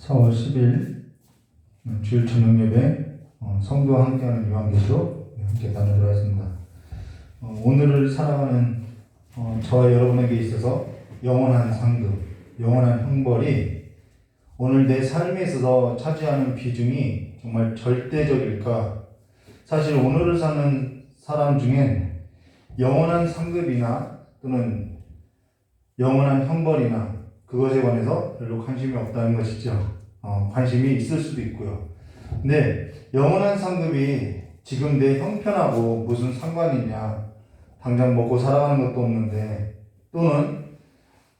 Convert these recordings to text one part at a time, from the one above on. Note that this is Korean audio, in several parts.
4월 10일 주일 저녁 예배 성도와 함께하는 요한계시록 함께 나누도록 하겠습니다. 오늘을 살아가는 저와 여러분에게 있어서 영원한 상급, 영원한 형벌이 오늘 내 삶에 있어서 차지하는 비중이 정말 절대적일까? 사실 오늘을 사는 사람 중엔 영원한 상급이나 또는 영원한 형벌이나 그것에 관해서 별로 관심이 없다는 것이죠. 관심이 있을 수도 있고요. 근데 영원한 상급이 지금 내 형편하고 무슨 상관이냐? 당장 먹고 살아가는 것도 없는데, 또는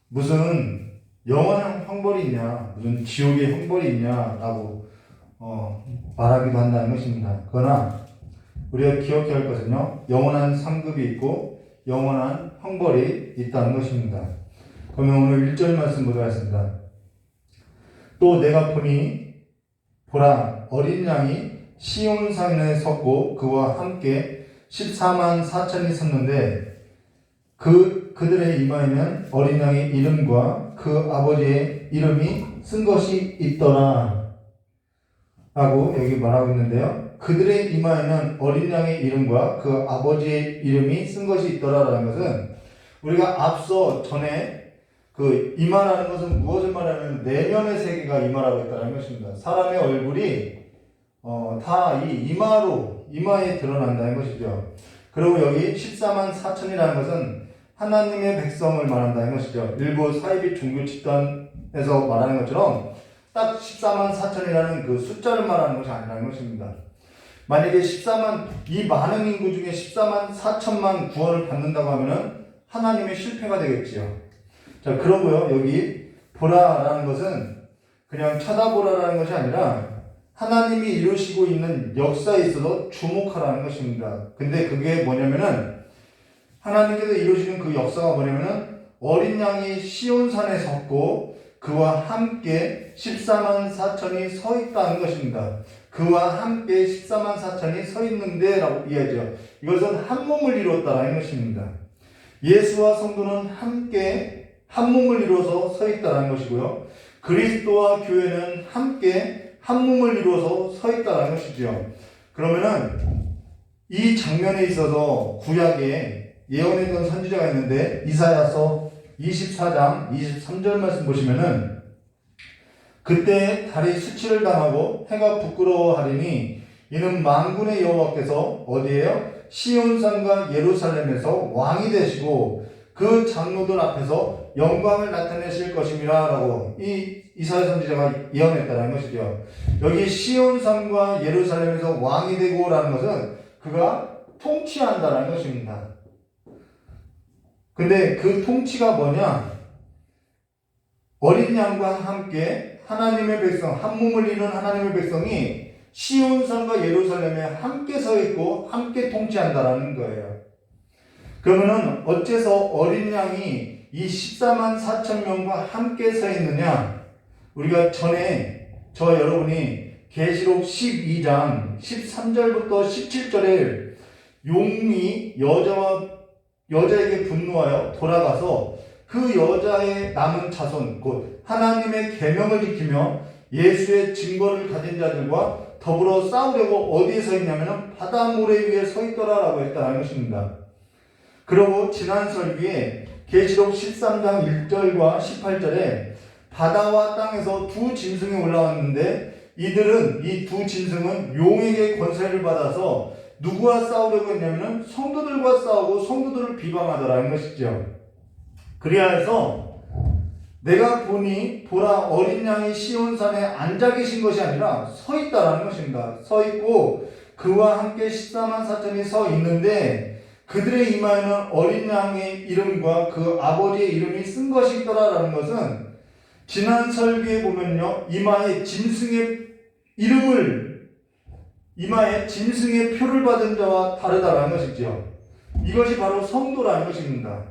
무슨 영원한 형벌이 있냐? 무슨 지옥의 형벌이 있냐라고 말하기도 한다는 것입니다. 그러나 우리가 기억해야 할 것은요, 영원한 상급이 있고 영원한 형벌이 있다는 것입니다. 그러면 오늘 1절 말씀 보도록 하겠습니다. 또 내가 보니 보라, 어린 양이 시온산에 섰고 그와 함께 14만 4천이 섰는데 그들의 이마에는 어린 양의 이름과 그 아버지의 이름이 쓴 것이 있더라 라고 여기 말하고 있는데요. 그들의 이마에는 어린 양의 이름과 그 아버지의 이름이 쓴 것이 있더라 라는 것은, 우리가 앞서 전에 그 이마라는 것은 무엇을 말하는 내면의 세계가 이마라고 했다는 것입니다. 사람의 얼굴이 다 이 이마에 드러난다는 것이죠. 그리고 여기 14만 4천이라는 것은 하나님의 백성을 말한다는 것이죠. 일부 사이비 종교 집단에서 말하는 것처럼 딱 14만 4천이라는 그 숫자를 말하는 것이 아니라는 것입니다. 만약에 이 많은 인구 중에 14만 4천만 구원을 받는다고 하면은 하나님의 실패가 되겠지요. 자, 그러고요, 여기 보라라는 것은 그냥 쳐다보라라는 것이 아니라 하나님이 이루시고 있는 역사에 있어서 주목하라는 것입니다. 근데 그게 뭐냐면은, 하나님께서 이루시는 그 역사가 뭐냐면은, 어린 양이 시온산에 섰고 그와 함께 14만 4천이 서 있다는 것입니다. 그와 함께 14만 4천이 서 있는데 라고 이해하죠. 이것은 한 몸을 이루었다라는 것입니다. 예수와 성도는 함께 한 몸을 이루어서 서 있다는 것이고요. 그리스도와 교회는 함께 한 몸을 이루어서 서 있다는 것이죠. 그러면은 이 장면에 있어서 구약에 예언했던 선지자가 있는데, 이사야서 24장 23절 말씀 보시면은, 그때 달이 수치를 당하고 해가 부끄러워하리니 이는 만군의 여호와께서 어디에요? 시온산과 예루살렘에서 왕이 되시고 그 장로들 앞에서 영광을 나타내실 것임이라 라고 이사야 선지자가 예언했다는 것이죠. 여기 시온산과 예루살렘에서 왕이 되고 라는 것은 그가 통치한다는 것입니다. 근데 그 통치가 뭐냐? 어린 양과 함께 하나님의 백성, 한 몸을 이룬 하나님의 백성이 시온산과 예루살렘에 함께 서 있고 함께 통치한다라는 거예요. 그러면은 어째서 어린 양이 이 14만 4천 명과 함께 서 있느냐? 우리가 전에 저와 여러분이 계시록 12장 13절부터 17절에 용이 여자에게 분노하여 돌아가서 그 여자의 남은 자손, 곧 하나님의 계명을 지키며 예수의 증거를 가진 자들과 더불어 싸우려고 어디에 서 있냐면 바다 모래 위에 서 있더라라고 했다는 것입니다. 그리고 지난 설교에 계시록 13장 1절과 18절에 바다와 땅에서 두 짐승이 올라왔는데, 이 두 짐승은 용에게 권세를 받아서 누구와 싸우려고 했냐면 성도들과 싸우고 성도들을 비방하더라는 것이죠. 그리하여서 내가 보니 보라, 어린 양이 시온산에 앉아 계신 것이 아니라 서 있다라는 것입니다. 서 있고 그와 함께 14만 4천이 서 있는데 그들의 이마에는 어린 양의 이름과 그 아버지의 이름이 쓴 것이 있더라라는 것은, 지난 설교에 보면요, 이마에 짐승의 표를 받은 자와 다르다라는 것이죠. 이것이 바로 성도라는 것입니다.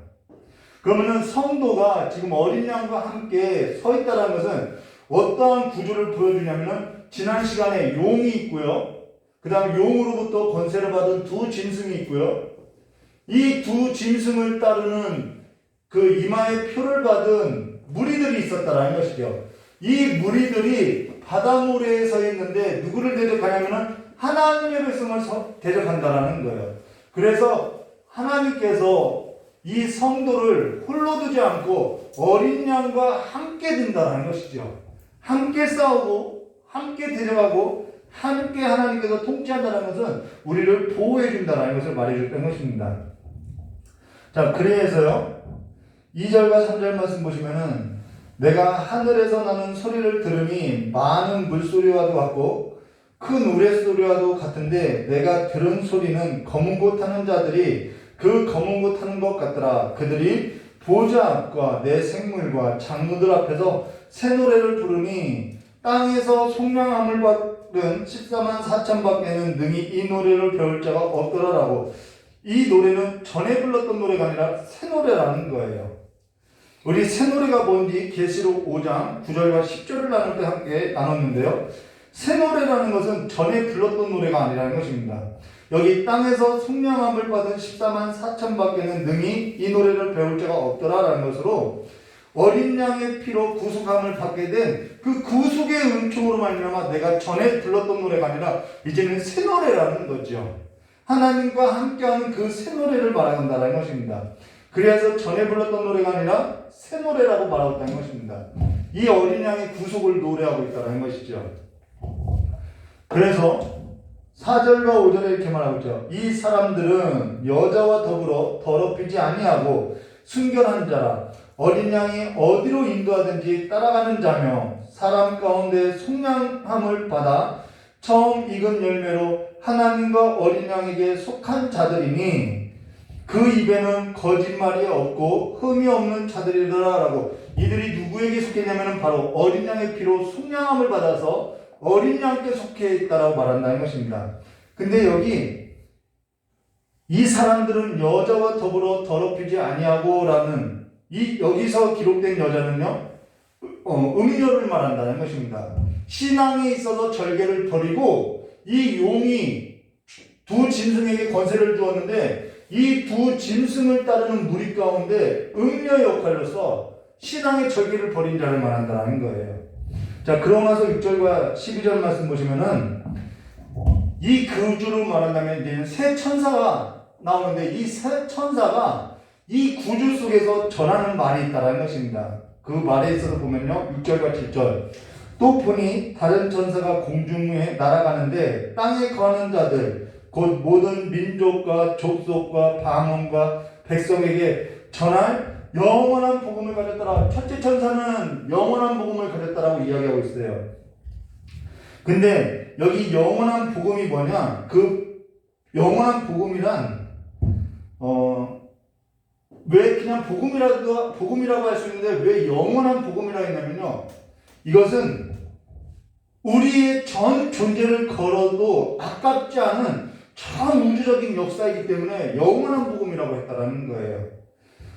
그러면은 성도가 지금 어린 양과 함께 서 있다는 것은 어떠한 구조를 보여주냐면은, 지난 시간에 용이 있고요, 그 다음 용으로부터 권세를 받은 두 짐승이 있고요, 이 두 짐승을 따르는 그 이마에 표를 받은 무리들이 있었다라는 것이죠. 이 무리들이 바다 모래에 서 있는데 누구를 대적하냐면은 하나님의 백성을 대적한다라는 거예요. 그래서 하나님께서 이 성도를 홀로 두지 않고 어린 양과 함께 둔다라는 것이죠. 함께 싸우고 함께 대적하고 함께 하나님께서 통치한다는 것은 우리를 보호해 준다는 것을 말해 줬던 것입니다. 자, 그래서요 2절과 3절 말씀 보시면은 내가 하늘에서 나는 소리를 들으니 많은 물소리와도 같고 큰 우레소리와도 같은데 내가 들은 소리는 검은 고 타는 자들이 그 검은 고 타는 것 같더라. 그들이 보좌 앞과 내 생물과 장로들 앞에서 새 노래를 부르니 땅에서 속량함을 받은 14만 4천 밖에는 능히 이 노래를 배울 자가 없더라라고. 이 노래는 전에 불렀던 노래가 아니라 새 노래라는 거예요. 우리 새 노래가 뭔지 계시록 5장 9절과 10절을 나눌 때 함께 나눴는데요. 새 노래라는 것은 전에 불렀던 노래가 아니라는 것입니다. 여기 땅에서 속량함을 받은 14만 4천 밖에는 능히 이 노래를 배울 자가 없더라라는 것으로 어린 양의 피로 구속함을 받게 된 그 구속의 은총으로 말미암아 내가 전에 불렀던 노래가 아니라 이제는 새 노래라는 거죠. 하나님과 함께하는 그 새 노래를 말한다는 것입니다. 그래서 전에 불렀던 노래가 아니라 새 노래라고 말하고 있다는 것입니다. 이 어린 양의 구속을 노래하고 있다는 것이죠. 그래서 4절과 5절에 이렇게 말하고 있죠. 이 사람들은 여자와 더불어 더럽히지 아니하고 순결한 자라. 어린 양이 어디로 인도하든지 따라가는 자며 사람 가운데 속량함을 받아 처음 익은 열매로 하나님과 어린 양에게 속한 자들이니 그 입에는 거짓말이 없고 흠이 없는 자들이더라라고. 이들이 누구에게 속했냐면 바로 어린 양의 피로 속량함을 받아서 어린 양께 속해 있다라고 말한다는 것입니다. 근데 여기 이 사람들은 여자와 더불어 더럽히지 아니하고 라는 여기서 기록된 여자는요 음녀를 말한다는 것입니다. 신앙에 있어서 절개를 버리고 이 용이 두 짐승에게 권세를 주었는데 이 두 짐승을 따르는 무리 가운데 음녀 역할로서 신앙의 절개를 버린 자를 말한다는 거예요. 자, 그러고 나서 6절과 12절 말씀 보시면은 이 구주로 말한다면 이제는 새 천사가 나오는데 이 새 천사가 이 구주 속에서 전하는 말이 있다는 것입니다. 그 말에 있어서 보면요 6절과 7절 또 보니 다른 천사가 공중에 날아가는데 땅에 거하는 자들 곧 모든 민족과 족속과 방언과 백성에게 전할 영원한 복음을 가졌더라. 첫째 천사는 영원한 복음을 가졌다라고 이야기하고 있어요. 근데 여기 영원한 복음이 뭐냐? 그 영원한 복음이란 왜 그냥 복음이라고 할 수 있는데 왜 영원한 복음이라고 했냐면요. 이것은 우리의 전 존재를 걸어도 아깝지 않은 전 우주적인 역사이기 때문에 영원한 복음이라고 했다라는 거예요.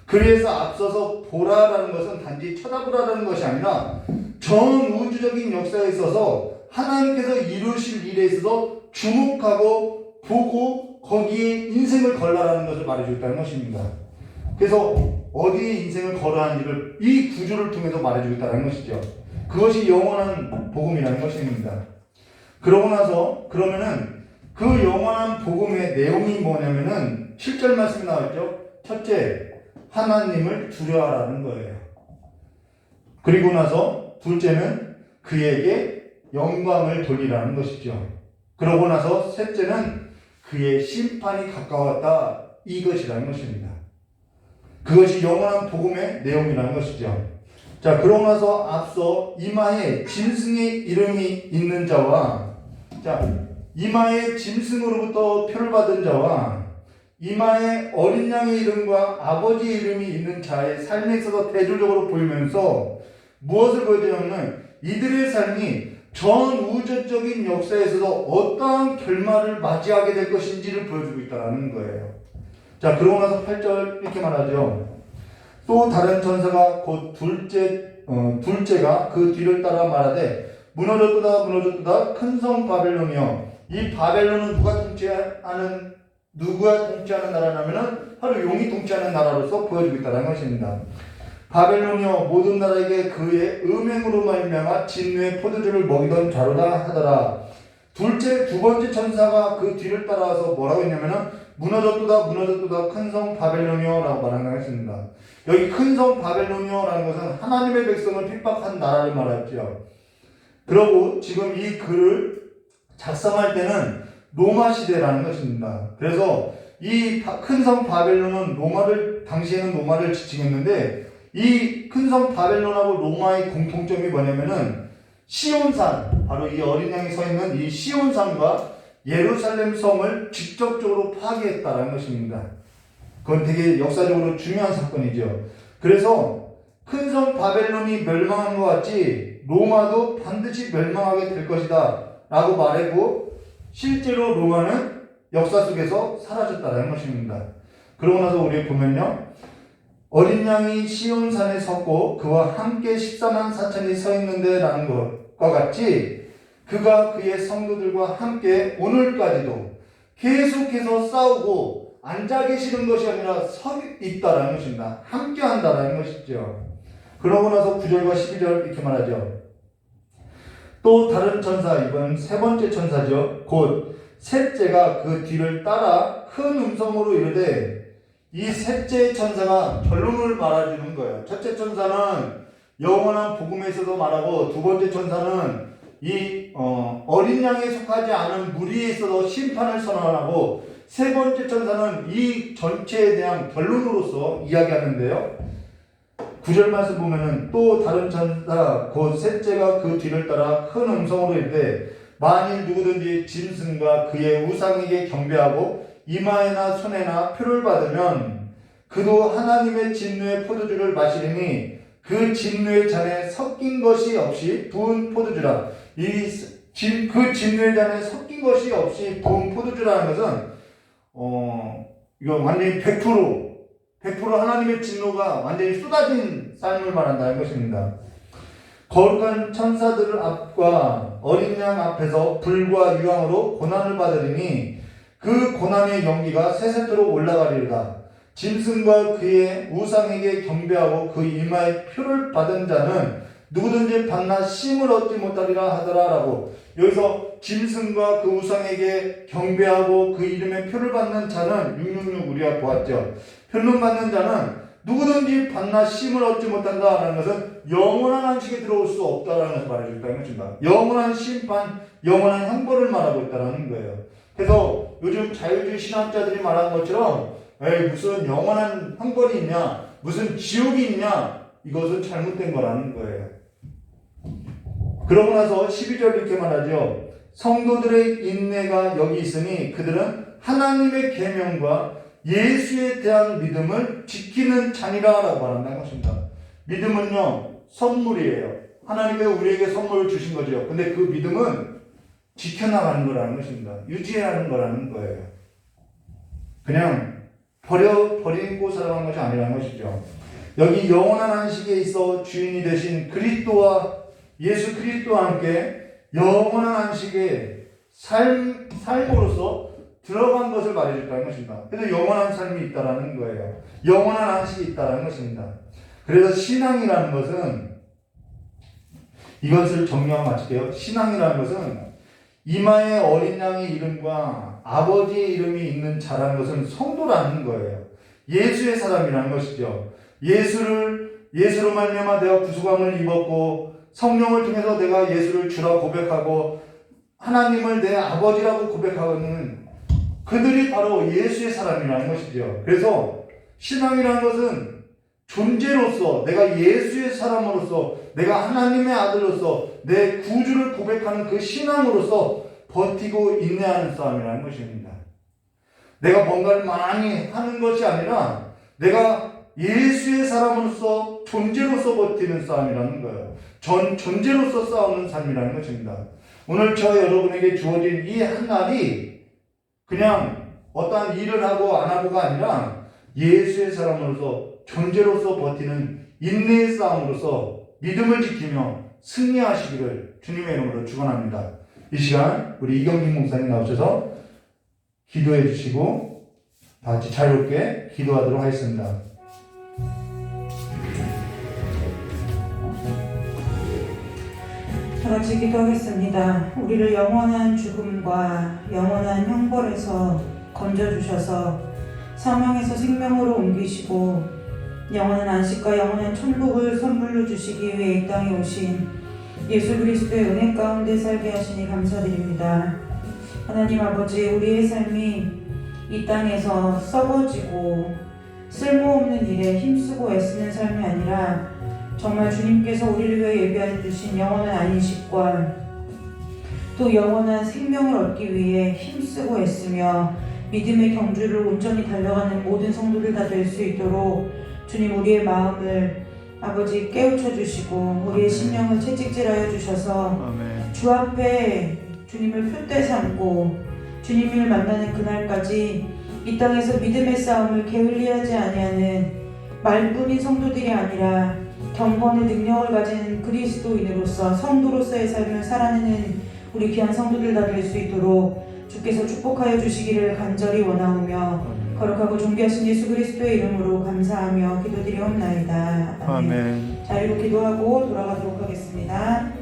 그래서 앞서서 보라라는 것은 단지 쳐다보라라는 것이 아니라 전 우주적인 역사에 있어서 하나님께서 이루실 일에 있어서 주목하고 보고 거기에 인생을 걸라라는 것을 말해주겠다는 것입니다. 그래서 어디에 인생을 걸어야 하는지를 이 구조를 통해서 말해주겠다는 것이죠. 그것이 영원한 복음이라는 것입니다. 그러고 나서 그러면은 그 영원한 복음의 내용이 뭐냐면은 7절 말씀이 나왔죠. 첫째, 하나님을 두려워하라는 거예요. 그리고 나서 둘째는 그에게 영광을 돌리라는 것이죠. 그러고 나서 셋째는 그의 심판이 가까웠다 이것이라는 것입니다. 그것이 영원한 복음의 내용이라는 것이죠. 자, 그러고 나서 앞서 이마에 짐승의 이름이 있는 자와 이마에 짐승으로부터 표를 받은 자와 이마에 어린 양의 이름과 아버지의 이름이 있는 자의 삶에 있어서 대조적으로 보이면서 무엇을 보여주냐면 이들의 삶이 전 우주적인 역사에서도 어떠한 결말을 맞이하게 될 것인지를 보여주고 있다는 거예요. 자, 그러고 나서 8절 이렇게 말하죠. 또 다른 천사가 곧 둘째가 그 뒤를 따라 말하되 무너졌도다 큰 성 바벨론이여. 이 바벨론은 누가 통치하는 나라냐면은 바로 용이 통치하는 나라로서 보여주고 있다는 것입니다. 바벨론이여 모든 나라에게 그의 음행으로 말미암아 진노의 포도주를 먹이던 자로다 하더라. 두 번째 천사가 그 뒤를 따라와서 뭐라고 했냐면은 무너졌도다 무너졌도다 큰 성 바벨론이여 라고 말하겠습니다. 여기 큰 성 바벨론이여 라는 것은 하나님의 백성을 핍박한 나라를 말하죠. 그러고 지금 이 글을 작성할 때는 로마 시대라는 것입니다. 그래서 이 큰 성 바벨론은 당시에는 로마를 지칭했는데 이 큰 성 바벨론하고 로마의 공통점이 뭐냐면은 시온산, 바로 이 어린 양이 서 있는 이 시온산과 예루살렘 성을 직접적으로 파괴했다는 것입니다. 그건 되게 역사적으로 중요한 사건이죠. 그래서 큰 성 바벨론이 멸망한 것 같이 로마도 반드시 멸망하게 될 것이다 라고 말했고, 실제로 로마는 역사 속에서 사라졌다는 것입니다. 그러고 나서 우리 보면요, 어린 양이 시온산에 섰고 그와 함께 14만 4천이 서 있는데 라는 것과 같이 그가 그의 성도들과 함께 오늘까지도 계속해서 싸우고 앉아 계시는 것이 아니라 서 있다라는 것입니다. 함께 한다라는 것이죠. 그러고 나서 9절과 12절 이렇게 말하죠. 또 다른 천사, 이번 세 번째 천사죠. 곧 셋째가 그 뒤를 따라 큰 음성으로 이르되, 이 셋째 천사가 결론을 말해주는 거예요. 첫째 천사는 영원한 복음에 있어서 말하고, 두 번째 천사는 이 어린 양에 속하지 않은 무리에 있어서 심판을 선언하고, 세 번째 천사는 이 전체에 대한 결론으로서 이야기하는데요. 9절 말씀 보면은 또 다른 천사 곧 셋째가 그 뒤를 따라 큰 음성으로 이르되, 만일 누구든지 짐승과 그의 우상에게 경배하고 이마에나 손에나 표를 받으면 그도 하나님의 진노의 포도주를 마시리니 그 진노의 잔에 섞인 것이 없이 부은 포도주라. 그 진노의 잔에 섞인 것이 없이 부은 포도주라는 것은 이거 완전히 100% 하나님의 진노가 완전히 쏟아진 삶을 말한다는 것입니다. 거룩한 천사들 앞과 어린 양 앞에서 불과 유황으로 고난을 받으리니 그 고난의 연기가 세세토록 올라가리로다. 짐승과 그의 우상에게 경배하고 그 이마에 표를 받은 자는 누구든지 받나 쉼을 얻지 못하리라 하더라라고. 여기서 짐승과 그 우상에게 경배하고 그 이름에 표를 받는 자는 666 우리가 보았죠. 표를 받는 자는 누구든지 받나 쉼을 얻지 못한다라는 것은 영원한 안식에 들어올 수 없다라는 것을 말해주고 있다는 것입니다. 영원한 심판, 영원한 형벌을 말하고 있다는 거예요. 그래서 요즘 자유주의 신학자들이 말하는 것처럼 무슨 영원한 형벌이 있냐, 무슨 지옥이 있냐, 이것은 잘못된 거라는 거예요. 그러고 나서 12절 이렇게 말하죠. 성도들의 인내가 여기 있으니 그들은 하나님의 계명과 예수에 대한 믿음을 지키는 자니라라고 말한다는 것입니다. 믿음은요, 선물이에요. 하나님이 우리에게 선물을 주신 거죠. 근데 그 믿음은 지켜나가는 거라는 것입니다. 유지해야 하는 거라는 거예요. 그냥 버리고 살아가는 것이 아니라는 것이죠. 여기 영원한 안식에 있어 주인이 되신 그리스도와 예수 그리스도와 함께 영원한 안식에 삶으로서 들어간 것을 말해줬다는 것입니다. 그래서 영원한 삶이 있다는 거예요. 영원한 안식이 있다는 것입니다. 그래서 신앙이라는 것은, 이것을 정리하고 마칠게요. 신앙이라는 것은 이마에 어린 양의 이름과 아버지의 이름이 있는 자라는 것은 성도라는 거예요. 예수의 사람이라는 것이죠. 예수로 말미암아 내가 구속함을 입었고, 성령을 통해서 내가 예수를 주라 고백하고 하나님을 내 아버지라고 고백하는 그들이 바로 예수의 사람이라는 것이죠. 그래서 신앙이라는 것은 존재로서, 내가 예수의 사람으로서, 내가 하나님의 아들로서 내 구주를 고백하는 그 신앙으로서 버티고 인내하는 싸움이라는 것입니다. 내가 뭔가를 많이 하는 것이 아니라 내가 예수의 사람으로서 존재로서 버티는 싸움이라는 거예요. 존재로서 싸우는 삶이라는 것입니다. 오늘 저 여러분에게 주어진 이 한 날이 그냥 어떠한 일을 하고 안 하고가 아니라 예수의 사람으로서 존재로서 버티는 인내의 싸움으로서 믿음을 지키며 승리하시기를 주님의 이름으로 축원합니다. 이 시간 우리 이경민 목사님 나오셔서 기도해 주시고 다 같이 자유롭게 기도하도록 하겠습니다. 다 같이 기도하겠습니다. 우리를 영원한 죽음과 영원한 형벌에서 건져주셔서 사망에서 생명으로 옮기시고 영원한 안식과 영원한 천국을 선물로 주시기 위해 이 땅에 오신 예수 그리스도의 은혜 가운데 살게 하시니 감사드립니다. 하나님 아버지, 우리의 삶이 이 땅에서 썩어지고 쓸모없는 일에 힘쓰고 애쓰는 삶이 아니라 정말 주님께서 우리를 위해 예비해 주신 영원한 안식과 또 영원한 생명을 얻기 위해 힘쓰고 애쓰며 믿음의 경주를 온전히 달려가는 모든 성도들 다 될 수 있도록 주님, 우리의 마음을 아버지 깨우쳐 주시고 우리의 심령을 채찍질하여 주셔서 주 앞에 주님을 표대 삼고 주님을 만나는 그날까지 이 땅에서 믿음의 싸움을 게을리하지 아니하는 말뿐인 성도들이 아니라 경건의 능력을 가진 그리스도인으로서 성도로서의 삶을 살아내는 우리 귀한 성도들 다 될 수 있도록 주께서 축복하여 주시기를 간절히 원하오며 거룩하고 존귀하신 예수 그리스도의 이름으로 감사하며 기도드리옵나이다. 아멘. 자유로 기도하고 돌아가도록 하겠습니다.